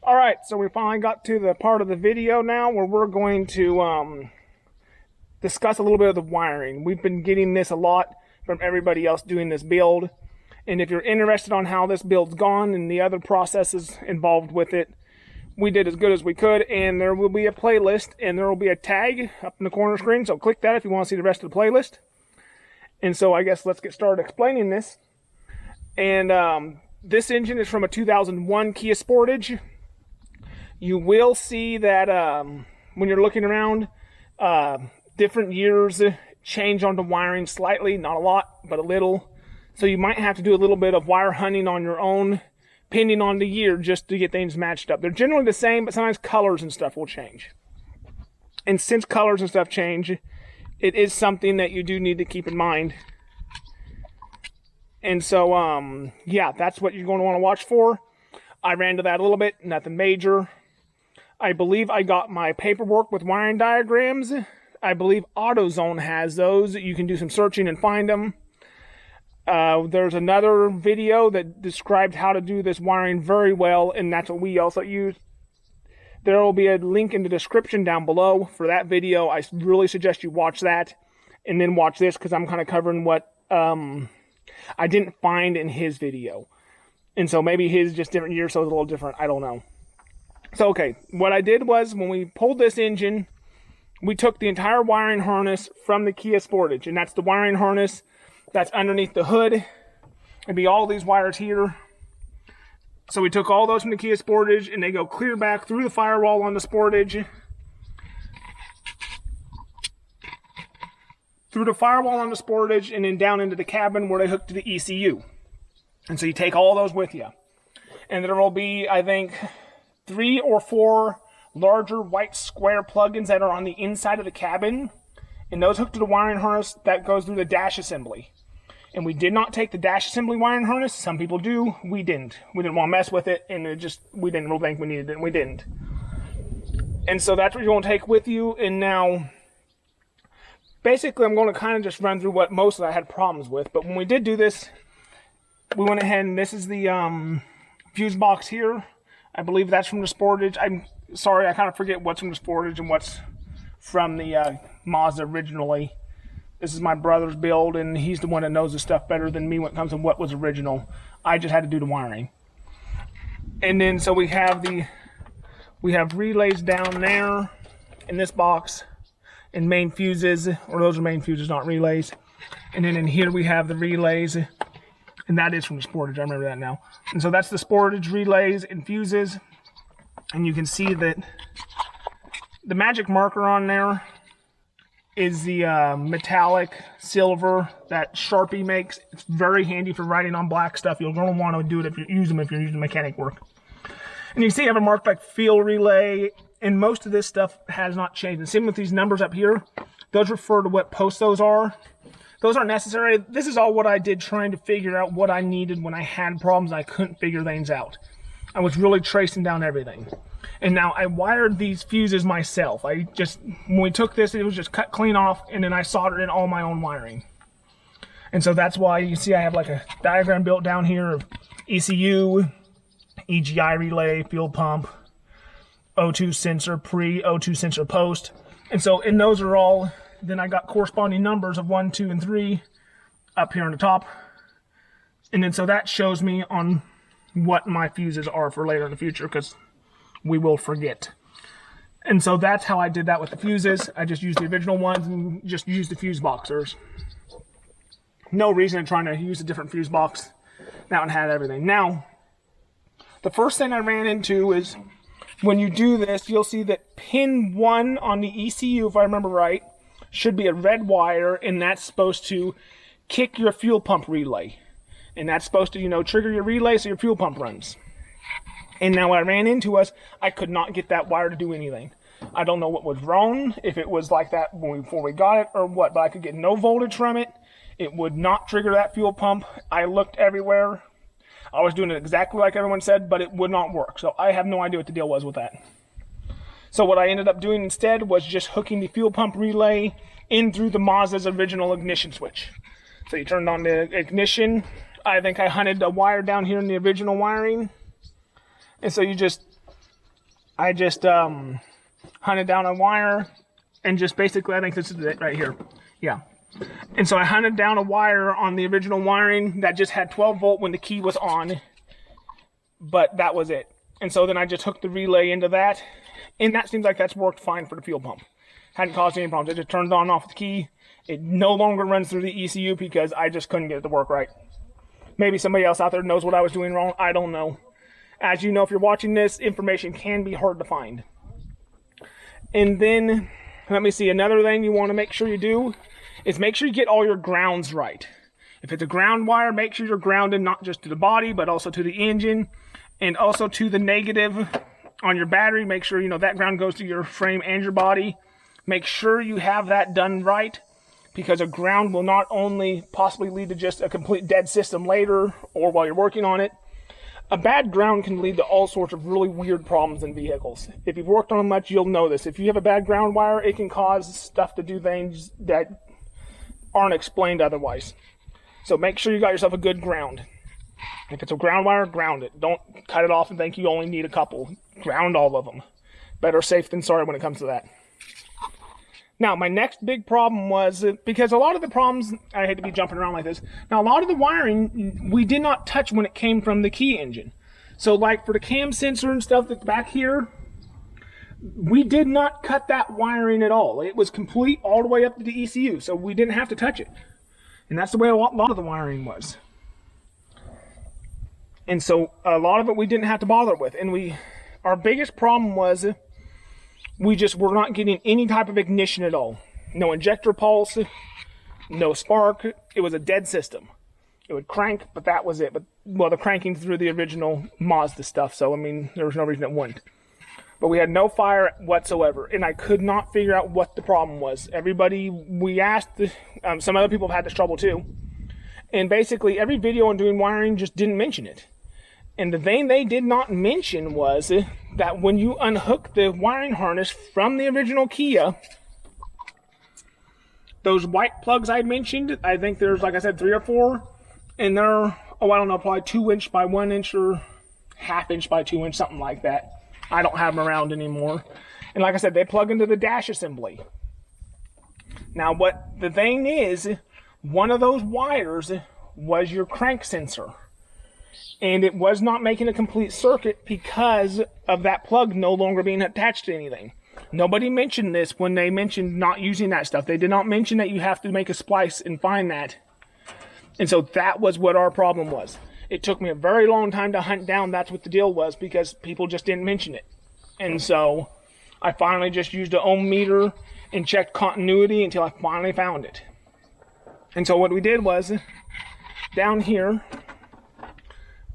All right, so we finally got to the part of the video now where we're going to discuss a little bit of the wiring. We've been getting this a lot from everybody else doing this build, and if you're interested on how this build's gone and the other processes involved with it, we did as good as we could, and there will be a playlist and there will be a tag up in the corner screen, so click that if you want to see the rest of the playlist. And so I guess let's get started explaining this. And this engine is from a 2001 Kia Sportage. You will see that when you're looking around, different years change on the wiring slightly, not a lot, but a little. So you might have to do a little bit of wire hunting on your own, depending on the year, just to get things matched up. They're generally the same, but sometimes colors and stuff will change. And since colors and stuff change, it is something that you do need to keep in mind. And so, yeah, that's what you're going to want to watch for. I ran to that a little bit, nothing major. I believe I got my paperwork with wiring diagrams. I believe AutoZone has those. You can do some searching and find them. There's another video that described how to do this wiring very well, and that's what we also use. There will be a link in the description down below for that video. I really suggest you watch that and then watch this, because I'm kind of covering what I didn't find in his video. And so maybe his just different year, so it's a little different. I don't know. So, okay, what I did was when we pulled this engine, we took the entire wiring harness from the Kia Sportage, and that's the wiring harness that's underneath the hood. It'd be all these wires here. So we took all those from the Kia Sportage, and they go clear back through the firewall on the Sportage, through the firewall on the Sportage, and then down into the cabin where they hook to the ECU. And so you take all those with you. And there will be, I think, 3 or 4 larger white square plugins that are on the inside of the cabin, and those hook to the wiring harness that goes through the dash assembly. And we did not take the dash assembly wiring harness. Some people do. We didn't. We didn't want to mess with it, and we didn't really think we needed it, and we didn't. And so that's what you're going to take with you. And now, basically, I'm going to kind of just run through what most of I had problems with. But when we did do this, we went ahead, and this is the fuse box here. I believe that's from the Sportage. I'm sorry, I kind of forget what's from the Sportage and what's from the Mazda originally. This is my brother's build, and he's the one that knows the stuff better than me when it comes to what was original. I just had to do the wiring. And then, so we have relays down there in this box, and main fuses, or those are main fuses, not relays. And then in here we have the relays, and that is from the Sportage, I remember that now. And so that's the Sportage relays and fuses. And you can see that the magic marker on there is the metallic silver that Sharpie makes. It's very handy for writing on black stuff. You're going to want to do it if you use them, if you're using mechanic work. And you see I have a marked like field relay, and most of this stuff has not changed. And same with these numbers up here. Those refer to what posts those are. Those aren't necessary. This is all what I did trying to figure out what I needed when I had problems and I couldn't figure things out. I was really tracing down everything. And now I wired these fuses myself. When we took this, it was just cut clean off, and then I soldered in all my own wiring. And so that's why you see I have like a diagram built down here of ECU, EGI relay, fuel pump, O2 sensor, pre-O2 sensor post. And so in those are all, then I got corresponding numbers of 1, 2, and 3 up here on the top. And then so that shows me on what my fuses are for later in the future, because we will forget. And so that's how I did that with the fuses. I just used the original ones and just used the fuse boxers. No reason in trying to use a different fuse box. That one had everything. Now, the first thing I ran into is when you do this, you'll see that pin 1 on the ECU, if I remember right, should be a red wire, and that's supposed to kick your fuel pump relay. And that's supposed to, trigger your relay so your fuel pump runs. And now what I ran into was I could not get that wire to do anything. I don't know what was wrong, if it was like that before we got it or what, but I could get no voltage from it. It would not trigger that fuel pump. I looked everywhere. I was doing it exactly like everyone said, but it would not work. So I have no idea what the deal was with that. So what I ended up doing instead was just hooking the fuel pump relay in through the Mazda's original ignition switch. So you turned on the ignition. I think I hunted a wire down here in the original wiring. And so you just I just hunted down a wire and just basically, I think this is it right here. Yeah. And so I hunted down a wire on the original wiring that just had 12 volt when the key was on, but that was it. And so then I just hooked the relay into that, and that seems like that's worked fine for the fuel pump. Hadn't caused any problems. It just turns on and off the key. It no longer runs through the ECU because I just couldn't get it to work right. Maybe somebody else out there knows what I was doing wrong. I don't know. As you know, if you're watching this, information can be hard to find. And then, let me see, another thing you want to make sure you do is make sure you get all your grounds right. If it's a ground wire, make sure you're grounded not just to the body, but also to the engine, and also to the negative on your battery. Make sure, you know, that ground goes to your frame and your body. Make sure you have that done right, because a ground will not only possibly lead to just a complete dead system later or while you're working on it. A bad ground can lead to all sorts of really weird problems in vehicles. If you've worked on them much, you'll know this. If you have a bad ground wire, it can cause stuff to do things that aren't explained otherwise. So make sure you got yourself a good ground. If it's a ground wire, ground it. Don't cut it off and think you only need a couple. Ground all of them. Better safe than sorry when it comes to that. Now, my next big problem was, because a lot of the problems, I hate to be jumping around like this, now a lot of the wiring we did not touch when it came from the Kia engine. So like for the cam sensor and stuff that's back here, we did not cut that wiring at all. It was complete all the way up to the ECU, so we didn't have to touch it. And that's the way a lot of the wiring was. And so a lot of it we didn't have to bother with. And our biggest problem was we just were not getting any type of ignition at all. No injector pulse, no spark. It was a dead system. It would crank, but that was it. But, well, the cranking through the original Mazda stuff, so, I mean, there was no reason it wouldn't. But we had no fire whatsoever, and I could not figure out what the problem was. Everybody we asked, some other people have had this trouble too, and basically every video on doing wiring just didn't mention it. And the thing they did not mention was that when you unhook the wiring harness from the original Kia, those white plugs I mentioned, I think there's, like I said, 3 or 4, and they're, oh, I don't know, probably 2 inch by 1 inch or 1/2 inch by 2 inch, something like that. I don't have them around anymore. And like I said, they plug into the dash assembly. Now, what the thing is, one of those wires was your crank sensor. And it was not making a complete circuit because of that plug no longer being attached to anything. Nobody mentioned this when they mentioned not using that stuff. They did not mention that you have to make a splice and find that. And so that was what our problem was. It took me a very long time to hunt down that's what the deal was, because people just didn't mention it. And so I finally just used an ohm meter and checked continuity until I finally found it. And so what we did was, down here,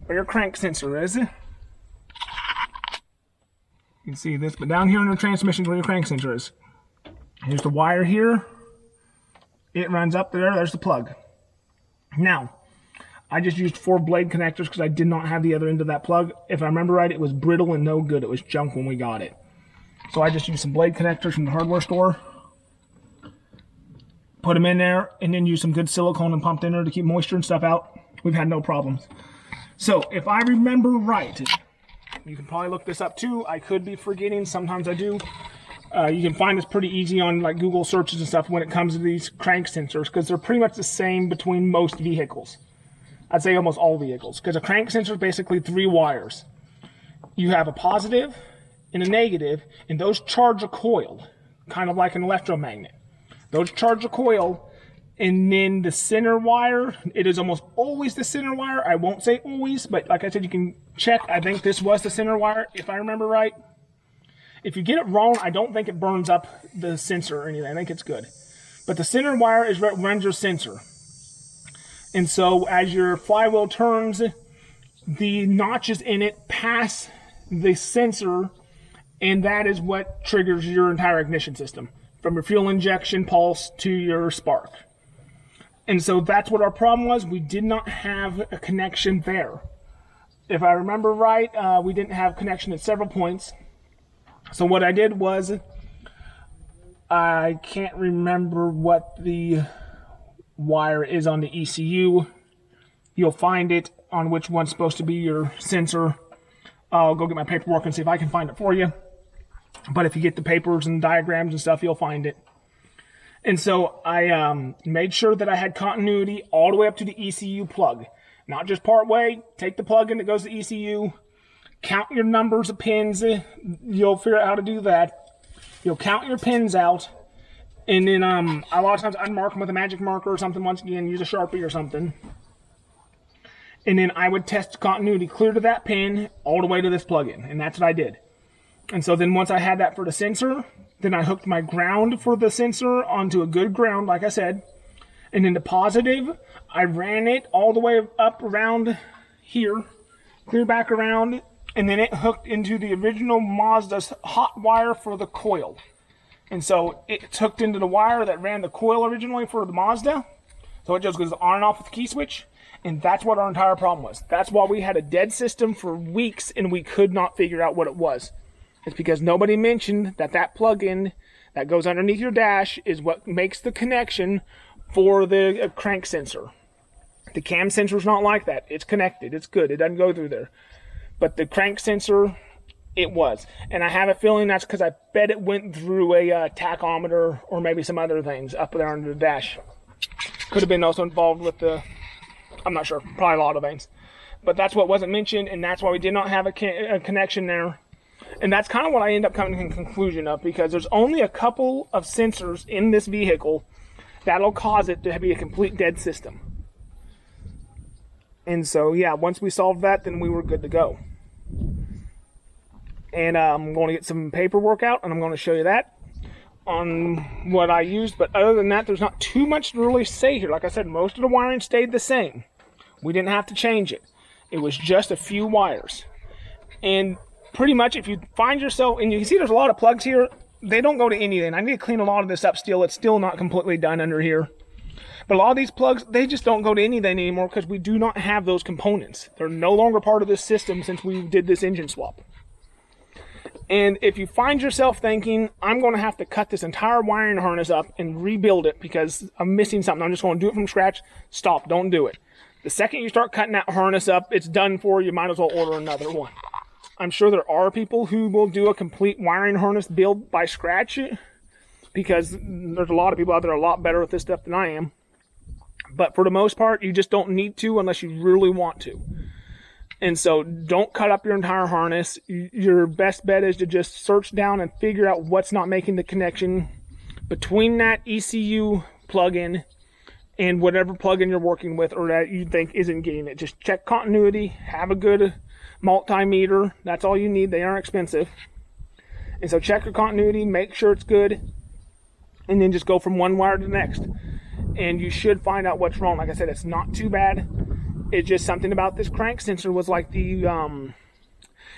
where your crank sensor is, you can see this, but down here in the transmission is where your crank sensor is. Here's the wire here. It runs up there. There's the plug. Now, I just used 4 blade connectors because I did not have the other end of that plug. If I remember right, it was brittle and no good. It was junk when we got it. So I just used some blade connectors from the hardware store. Put them in there, and then use some good silicone and pumped in there to keep moisture and stuff out. We've had no problems. So, if I remember right, you can probably look this up too. I could be forgetting. Sometimes I do. You can find this pretty easy on like Google searches and stuff when it comes to these crank sensors, because they're pretty much the same between most vehicles. I'd say almost all vehicles, because a crank sensor is basically 3 wires. You have a positive and a negative, and those charge a coil, kind of like an electromagnet. Those charge a coil, and then the center wire, it is almost always the center wire. I won't say always, but like I said, you can check. I think this was the center wire, if I remember right. If you get it wrong, I don't think it burns up the sensor or anything. I think it's good. But the center wire is what runs your sensor. And so as your flywheel turns, the notches in it pass the sensor, and that is what triggers your entire ignition system, from your fuel injection pulse to your spark. And so that's what our problem was. We did not have a connection there. If I remember right, we didn't have connection at several points. So what I did was, I can't remember what the wire is on the ECU. You'll find it on which one's supposed to be your sensor. I'll go get my paperwork and see if I can find it for you. But if you get the papers and diagrams and stuff, you'll find it. And so I made sure that I had continuity all the way up to the ECU plug. Not just part way, take the plug in that goes to ECU, count your numbers of pins, you'll figure out how to do that. You'll count your pins out, and then a lot of times I'd mark them with a magic marker or something, once again, use a Sharpie or something. And then I would test continuity clear to that pin all the way to this plug-in, and that's what I did. And so then once I had that for the sensor, then I hooked my ground for the sensor onto a good ground, like I said. And then the positive, I ran it all the way up around here, clear back around, and then it hooked into the original Mazda's hot wire for the coil. And so it's hooked into the wire that ran the coil originally for the Mazda. So it just goes on and off with the key switch. And that's what our entire problem was. That's why we had a dead system for weeks and we could not figure out what it was. It's because nobody mentioned that that plug-in that goes underneath your dash is what makes the connection for the crank sensor. The cam sensor is not like that. It's connected. It's good. It doesn't go through there. But the crank sensor, it was. And I have a feeling that's because I bet it went through a tachometer or maybe some other things up there under the dash. Could have been also involved with the, I'm not sure, probably a lot of things. But that's what wasn't mentioned, and that's why we did not have a connection there. And that's kind of what I end up coming to the conclusion of, because there's only a couple of sensors in this vehicle that'll cause it to be a complete dead system. And so, yeah, once we solved that, then we were good to go. And I'm going to get some paperwork out, and I'm going to show you that on what I used. But other than that, there's not too much to really say here. Like I said, most of the wiring stayed the same. We didn't have to change it. It was just a few wires. And pretty much if you find yourself, and you can see there's a lot of plugs here, they don't go to anything. I need to clean a lot of this up still. It's still not completely done under here. But a lot of these plugs, they just don't go to anything anymore because we do not have those components. They're no longer part of this system since we did this engine swap. And if you find yourself thinking, I'm going to have to cut this entire wiring harness up and rebuild it because I'm missing something, I'm just going to do it from scratch, stop, don't do it. The second you start cutting that harness up, it's done for you. Might as well order another one. I'm sure there are people who will do a complete wiring harness build by scratch because there's a lot of people out there a lot better with this stuff than I am. But for the most part, you just don't need to unless you really want to. And so don't cut up your entire harness. Your best bet is to just search down and figure out what's not making the connection between that ECU plug-in and whatever plug-in you're working with or that you think isn't getting it. Just check continuity, have a good multimeter. That's all you need. They aren't expensive. And so check your continuity, make sure it's good, and then just go from one wire to the next. And you should find out what's wrong. Like I said, it's not too bad. It's just something about this crank sensor was like the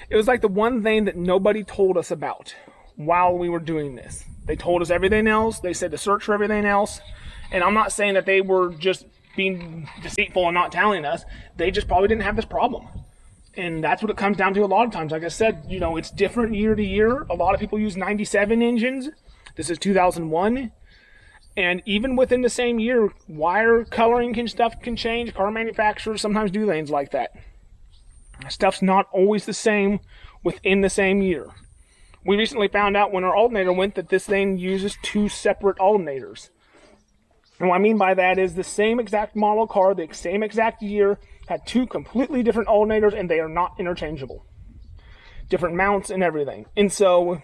it was like the one thing that nobody told us about while we were doing this. They told us everything else. They said to search for everything else. And I'm not saying that they were just being deceitful and not telling us. They just probably didn't have this problem. And that's what it comes down to a lot of times. Like I said, you know, it's different year to year. A lot of people use 97 engines. This is 2001. And even within the same year, wire coloring can change. Car manufacturers sometimes do things like that. Stuff's not always the same within the same year. We recently found out when our alternator went that this thing uses two separate alternators. And what I mean by that is the same exact model car, the same exact year, had two completely different alternators, and they are not interchangeable. Different mounts and everything. And so,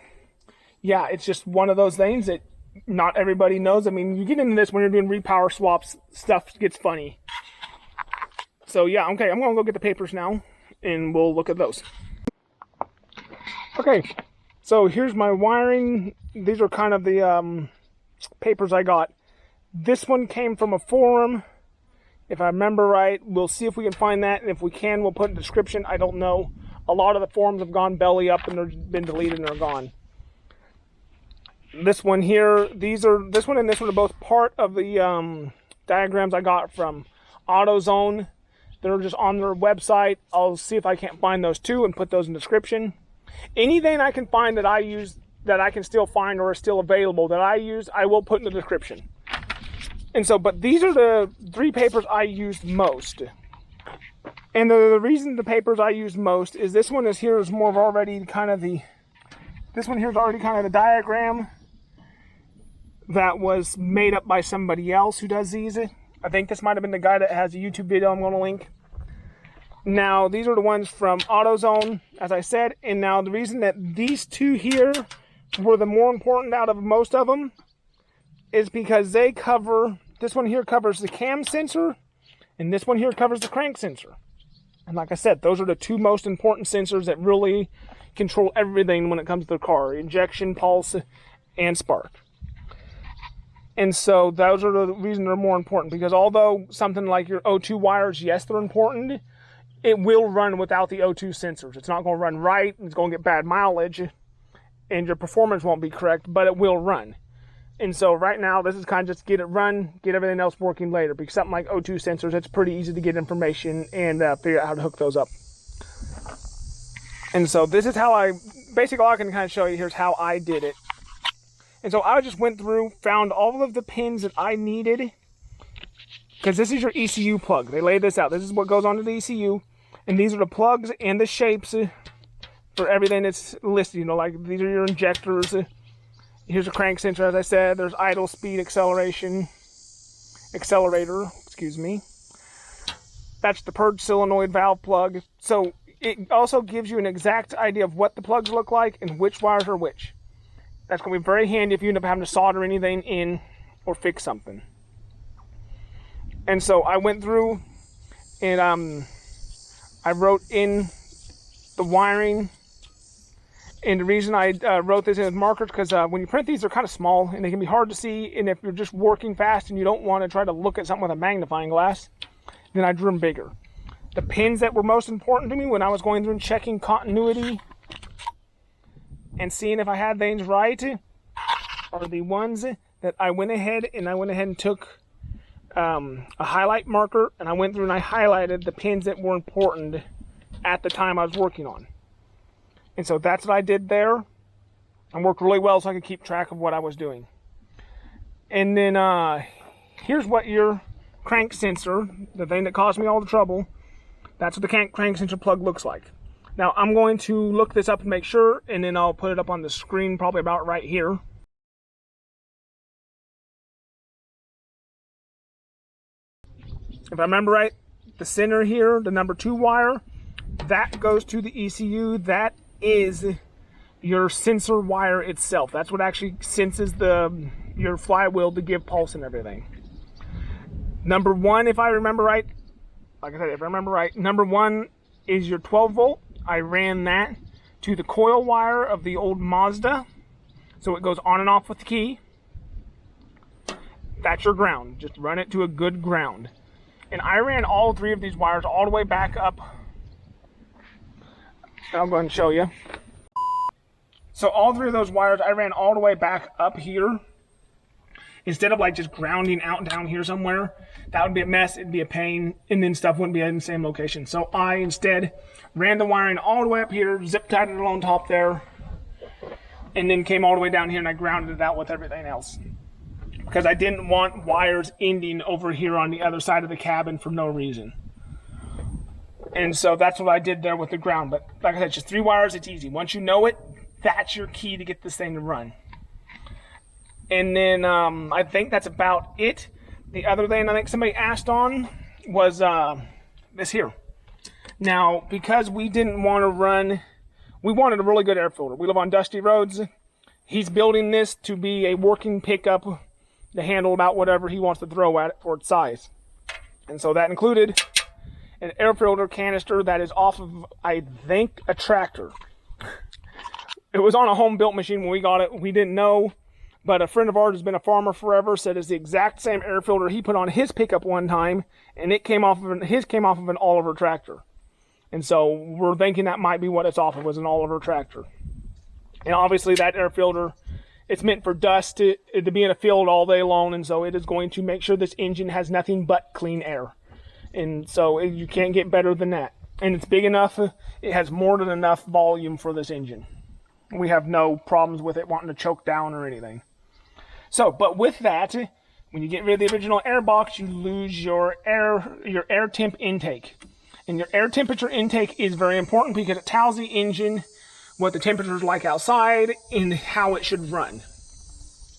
yeah, it's just one of those things that not everybody knows. I mean, you get into this when you're doing repower swaps, stuff gets funny. So, yeah, okay, I'm going to go get the papers now, and we'll look at those. Okay, so here's my wiring. These are kind of the papers I got. This one came from a forum, if I remember right. We'll see if we can find that, and if we can, we'll put in the description. I don't know. A lot of the forums have gone belly up, and they've been deleted and they're gone. This one here, this one and this one are both part of the diagrams I got from AutoZone. They're just on their website. I'll see if I can't find those too and put those in the description. Anything I can find that I use, that I can still find or is still available that I use, I will put in the description. And so, but these are the three papers I used most. And the reason the papers I used most is this one is here is more of already kind of the This one here is already kind of the diagram that was made up by somebody else who does these. I think this might have been the guy that has a YouTube video I'm going to link. Now, these are the ones from Autozone, as I said. And now the reason that these two here were the more important out of most of them is because they cover, this one here covers the cam sensor, and this one here covers the crank sensor. And like I said, those are the two most important sensors that really control everything when it comes to the car: injection, pulse, and spark. And so those are the reasons they're more important, because although something like your O2 wires, yes, they're important, it will run without the O2 sensors. It's not going to run right, it's going to get bad mileage, and your performance won't be correct, but it will run. And so right now, this is kind of just get it run, get everything else working later, because something like O2 sensors, it's pretty easy to get information and figure out how to hook those up. And so this is how basically all I can kind of show you here is how I did it. And so I just went through, found all of the pins that I needed, because this is your ECU plug. They laid this out. This is what goes onto the ECU, and these are the plugs and the shapes for everything that's listed. You know, like these are your injectors. Here's a crank sensor, as I said. There's idle, speed, accelerator, excuse me. That's the purge solenoid valve plug. So it also gives you an exact idea of what the plugs look like and which wires are which. That's going to be very handy if you end up having to solder anything in or fix something. And so I went through and I wrote in the wiring. And the reason I wrote this in with markers, because when you print these, they're kind of small and they can be hard to see. And if you're just working fast and you don't want to try to look at something with a magnifying glass, then I drew them bigger. The pins that were most important to me when I was going through and checking continuity and seeing if I had things right are the ones that I went ahead and took a highlight marker, and I went through and I highlighted the pins that were important at the time I was working on. And so that's what I did there, and worked really well so I could keep track of what I was doing. And then here's what your crank sensor, the thing that caused me all the trouble, that's what the crank sensor plug looks like. Now I'm going to look this up and make sure, and then I'll put it up on the screen probably about right here. If I remember right, the center here, the number 2 wire, that goes to the ECU. That is your sensor wire itself. That's what actually senses your flywheel to give pulse and everything. Number 1, if I remember right, like I said, if I remember right, number 1 is your 12 volt. I ran that to the coil wire of the old Mazda, so it goes on and off with the key. That's your ground. Just run it to a good ground. And I ran all 3 of these wires all the way back up. I'll go ahead and show you. So all 3 of those wires, I ran all the way back up here. Instead of like just grounding out down here somewhere, that would be a mess, it'd be a pain, and then stuff wouldn't be in the same location. So I instead ran the wiring all the way up here, zip tied it on top there, and then came all the way down here and I grounded it out with everything else. Because I didn't want wires ending over here on the other side of the cabin for no reason. And so that's what I did there with the ground. But like I said, just 3 wires, it's easy. Once you know it, that's your key to get this thing to run. And then I think that's about it. The other thing I think somebody asked on was this here. Now, because we didn't want to run, we wanted a really good air filter. We live on dusty roads. He's building this to be a working pickup to handle about whatever he wants to throw at it for its size. And so that included an air filter canister that is off of, I think, a tractor. It was on a home-built machine when we got it. We didn't know. But a friend of ours has been a farmer forever, said it's the exact same air filter he put on his pickup one time, and his came off of an Oliver tractor. And so we're thinking that might be what it's off of, was an Oliver tractor. And obviously that air filter, it's meant for dust to be in a field all day long, and so it is going to make sure this engine has nothing but clean air. And so you can't get better than that. And it's big enough, it has more than enough volume for this engine. We have no problems with it wanting to choke down or anything. So, but with that, when you get rid of the original air box, you lose your air temp intake. And your air temperature intake is very important because it tells the engine what the temperature is like outside, and how it should run.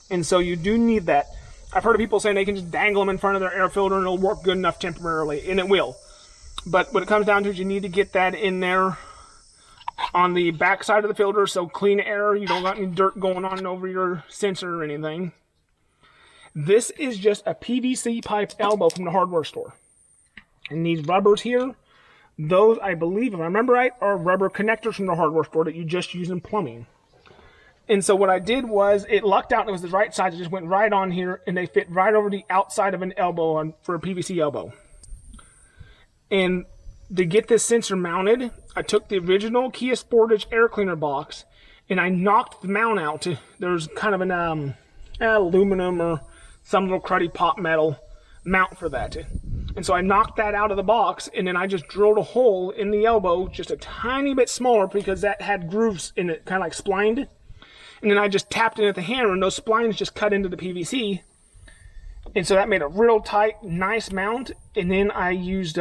And so you do need that. I've heard of people saying they can just dangle them in front of their air filter and it'll work good enough temporarily, and it will. But what it comes down to is you need to get that in there on the back side of the filter, so clean air, you don't got any dirt going on over your sensor or anything. This is just a PVC pipe elbow from the hardware store. And these rubbers here, those, I believe, if I remember right, are rubber connectors from the hardware store that you just use in plumbing. And so what I did was, it lucked out and it was the right size. It just went right on here, and they fit right over the outside of an elbow for a PVC elbow. And to get this sensor mounted, I took the original Kia Sportage air cleaner box, and I knocked the mount out. There's kind of an aluminum or some little cruddy pop metal mount for that. And so I knocked that out of the box, and then I just drilled a hole in the elbow, just a tiny bit smaller because that had grooves in it, kind of like splined. And then I just tapped it at the hammer, and those splines just cut into the PVC. And so that made a real tight, nice mount. And then I used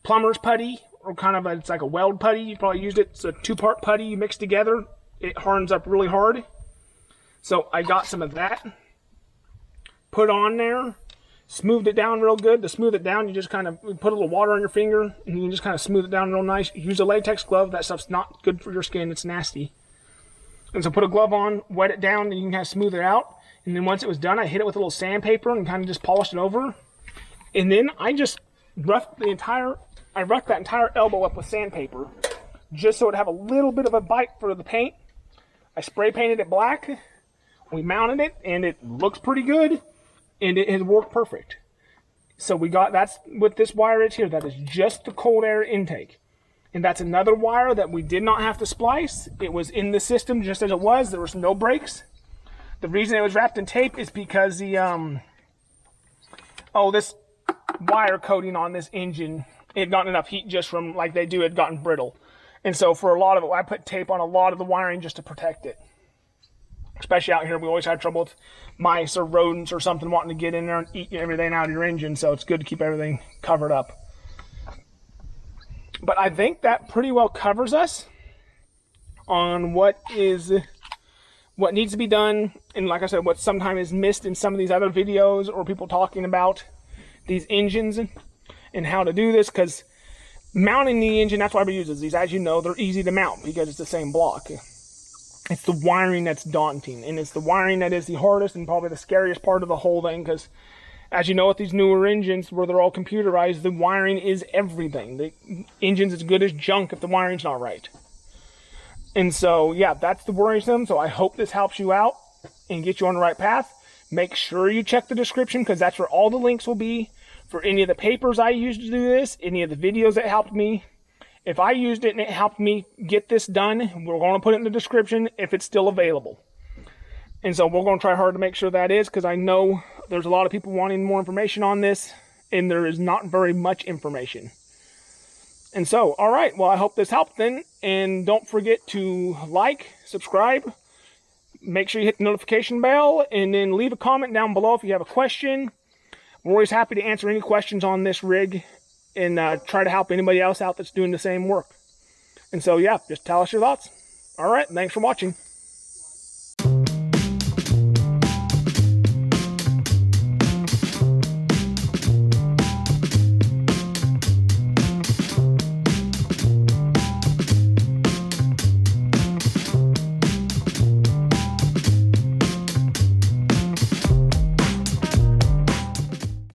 plumber's putty, or kind of it's like a weld putty. You probably used it. It's a 2-part putty you mix together. It hardens up really hard. So I got some of that, put on there, smoothed it down real good. To smooth it down, you just kind of put a little water on your finger, and you can just kind of smooth it down real nice. Use a latex glove. That stuff's not good for your skin. It's nasty. And so put a glove on, wet it down, and you can kind of smooth it out. And then once it was done, I hit it with a little sandpaper and kind of just polished it over. And then I just roughed that entire elbow up with sandpaper, just so it'd have a little bit of a bite for the paint. I spray painted it black. We mounted it, and it looks pretty good, and it has worked perfect. So we got, that's what this wire is here. That is just the cold air intake. And that's another wire that we did not have to splice. It was in the system just as it was. There was no breaks. The reason it was wrapped in tape is because the, this wire coating on this engine, it had gotten enough heat just from, like they do, it had gotten brittle. And so for a lot of it, I put tape on a lot of the wiring just to protect it. Especially out here, we always have trouble with mice or rodents or something wanting to get in there and eat everything out of your engine. So it's good to keep everything covered up. But I think that pretty well covers us on what needs to be done. And like I said, what sometimes is missed in some of these other videos, or people talking about these engines and how to do this. Because mounting the engine, that's why we use these. As you know, they're easy to mount because it's the same block. It's the wiring that's daunting, and it's the wiring that is the hardest and probably the scariest part of the whole thing, because as you know, with these newer engines where they're all computerized, the wiring is everything. The engine's as good as junk if the wiring's not right. And so, yeah, that's the worrisome. So I hope this helps you out and get you on the right path. Make sure you check the description, because that's where all the links will be for any of the papers I used to do this, any of the videos that helped me. If I used it and it helped me get this done, we're going to put it in the description if it's still available. And so we're going to try hard to make sure that is, because I know there's a lot of people wanting more information on this, and there is not very much information. And so, all right, well, I hope this helped then. And don't forget to like, subscribe, make sure you hit the notification bell, and then leave a comment down below if you have a question. We're always happy to answer any questions on this rig, and try to help anybody else out that's doing the same work. And so, yeah, just tell us your thoughts. All right, thanks for watching.